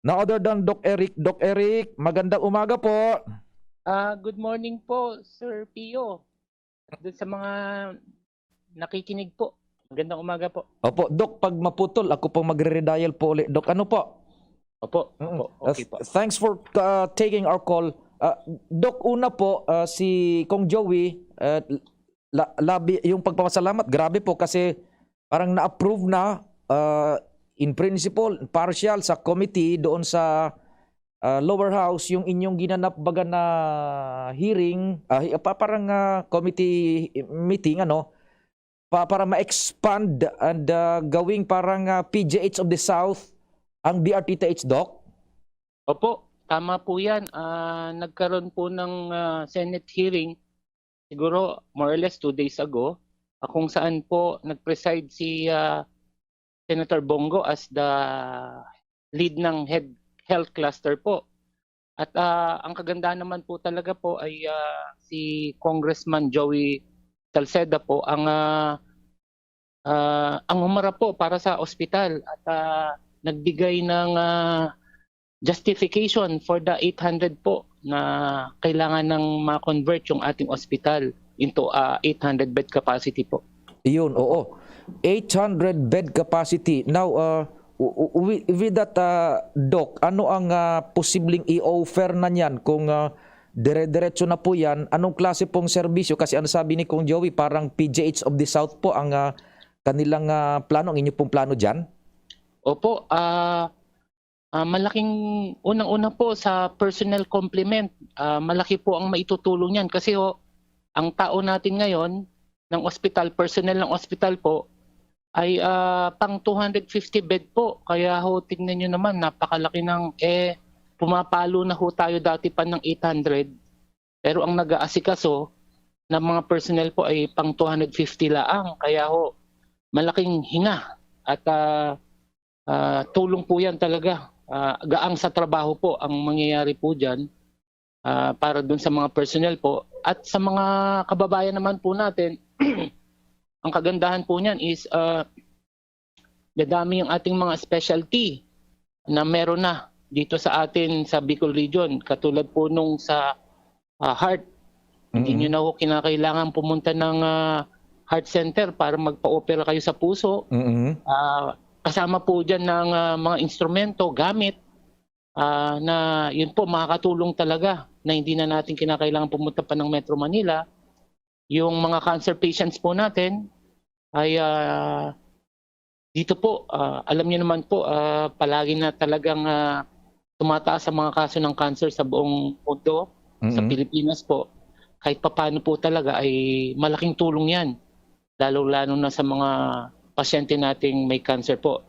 No other than Doc Eric. Doc Eric, magandang umaga po. Good morning po, Sir Pio. At doon sa mga nakikinig po. Magandang umaga po. Opo, Doc, pag maputol, ako pong magre-redial po ulit. Doc, ano po? Opo, okay po. Thanks for taking our call. Doc, una po, si Kong Joey, labi, yung pagpapasalamat, grabe po kasi parang na-approve na in principle, partial sa committee doon sa lower house yung inyong ginanap baga na hearing, parang committee meeting, para ma-expand and gawing parang PGH of the South ang DRTTH, Doc? Opo, tama po yan. Nagkaroon po ng Senate hearing, siguro more or less 2 days ago, kung saan po nag-preside si Senator Bongo as the lead ng health cluster po. At ang kagandahan naman po talaga po ay si Congressman Joey Salceda po ang humarap po para sa ospital at nagbigay ng justification for the 800 po na kailangan ng ma-convert yung ating ospital into 800 bed capacity po. Iyon, oo. 800 bed capacity. Now, with that, Doc, ano ang posibleng i-offer na niyan kung dire-diretso na po yan? Anong klase pong serbisyo? Kasi ano sabi ni Kong Joey, parang PGH of the South po ang kanilang plano, ang inyo pong plano dyan? Opo, malaking unang-una po sa personnel complement. Malaki po ang maitutulong niyan kasi ang tao natin ngayon ng ospital, personnel ng ospital po, ay pang 250 bed po. Kaya tingnan nyo naman, napakalaki ng, pumapalo na tayo dati pa ng 800. Pero ang nag-aasikaso ng mga personnel po ay pang 250 laang. Kaya malaking hinga at tulong po yan talaga. Gaang sa trabaho po ang mangyayari po dyan para dun sa mga personnel po. At sa mga kababayan naman po natin, ang kagandahan po niyan is dadami yung ating mga specialty na meron na dito sa atin sa Bicol Region. Katulad po nung sa heart. Hindi nyo na kinakailangan pumunta ng heart center para magpa-opera kayo sa puso. Kasama po dyan ng mga instrumento, gamit, na yun po makakatulong talaga na hindi na natin kinakailangan pumunta pa ng Metro Manila. Yung mga cancer patients po natin ay dito po, alam niyo naman po, palagi na talagang tumataas ang mga kaso ng cancer sa buong mundo, sa Pilipinas po. Kahit papaano po talaga ay malaking tulong yan, lalo-lalo na sa mga pasyente nating may cancer po.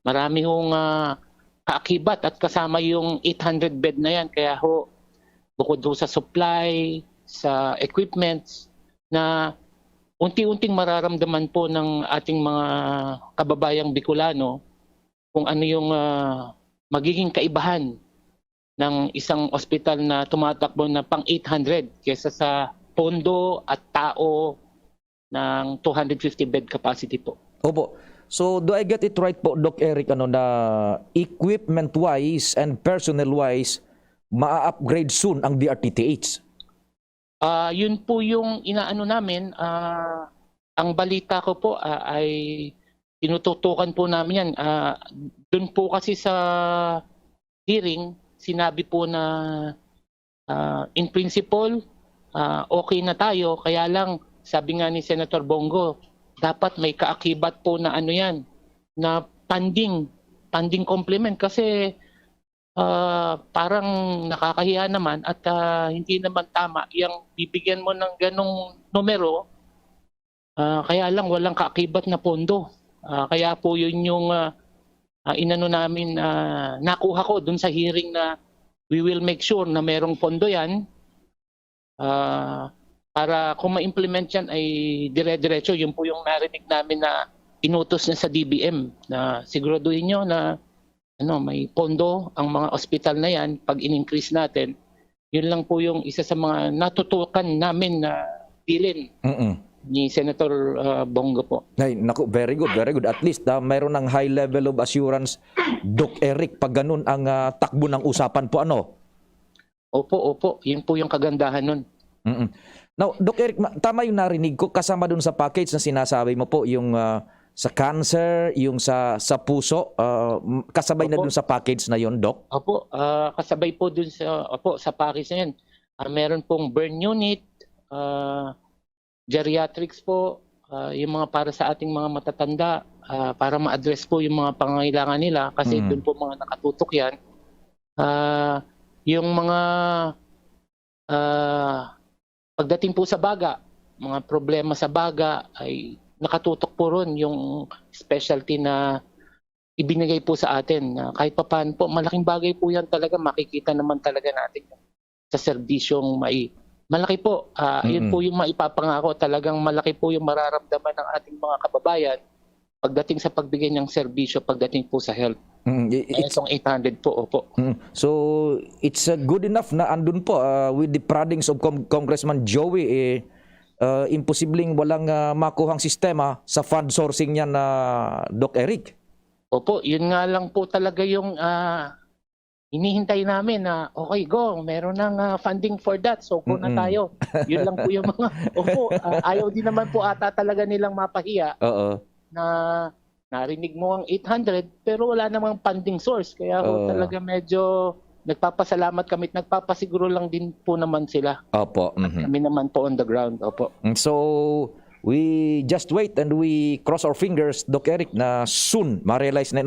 Marami hong kaakibat at kasama yung 800 bed na yan. Kaya bukod sa supply, sa equipments, na unti-unting mararamdaman po ng ating mga kababayang Bicolano kung ano yung magiging kaibahan ng isang ospital na tumatakbo na pang 800 kaysa sa pondo at tao ng 250 bed capacity po. Opo. So, do I get it right po, Doc Eric, na equipment-wise and personnel-wise, ma-upgrade soon ang DRTTH? Yun po yung inaano namin. Ang balita ko po ay tinututukan po namin yan. Doon po kasi sa hearing, sinabi po na in principle, okay na tayo. Kaya lang, sabi nga ni Senator Bongo, dapat may kaakibat po na yan, na funding complement. Kasi parang nakakahiya naman at hindi naman tama yung bibigyan mo ng ganong numero, kaya lang walang kaakibat na pondo. Kaya po yun yung inano namin, nakuha ko dun sa hearing na we will make sure na merong pondo yan para kung ma-implement yan ay dire-diretso. Yun po yung narinig namin na inutos niya sa DBM na siguraduhin nyo na may pondo ang mga ospital na yan pag in-increase natin. Yun lang po yung isa sa mga natutukan namin na bilin ni Senator Bongo po. Ay, naku, very good, very good. At least mayroon ng high level of assurance, Doc Eric, pag ganun ang takbo ng usapan po, ano? Opo. Yun po yung kagandahan nun. Mm-mm. Now, Doc Eric, tama yung narinig ko, kasama dun sa package na sinasabi mo po, yung sa cancer, yung sa puso, kasabay na Opo. dun sa package na yun, Doc? Opo, kasabay po dun sa package na yan. Meron pong burn unit, geriatrics po, yung mga para sa ating mga matatanda, para ma-address po yung mga pangangailangan nila kasi dun po mga nakatutok yan. Yung mga pagdating po sa baga, mga problema sa baga ay nakatutok po ron yung specialty na ibinigay po sa atin. Kahit pa paano po, malaking bagay po yan talaga. Makikita naman talaga natin sa serbisyong malaki po. Yun po yung maipapangako. Talagang malaki po yung mararamdaman ng ating mga kababayan pagdating sa pagbigay ng serbisyo, pagdating po sa health. Itong 800 po, opo. So, it's good enough na andun po with the proddings of Congressman Joey, imposibleng walang makuhang sistema sa fund sourcing niya na Doc Eric. Opo, yun nga lang po talaga yung hinihintay namin na okay, go, meron ng funding for that, so go na tayo. Yun lang po yung mga, opo, ayaw din naman po ata talaga nilang mapahiya na narinig mo ang 800 pero wala namang funding source. Kaya ho, talaga medyo nagpapasalamat kami at nagpapasiguro lang din po naman sila. Opo. Kami naman po on the ground. Opo. So, we just wait and we cross our fingers, Doc Eric, na soon ma-realize na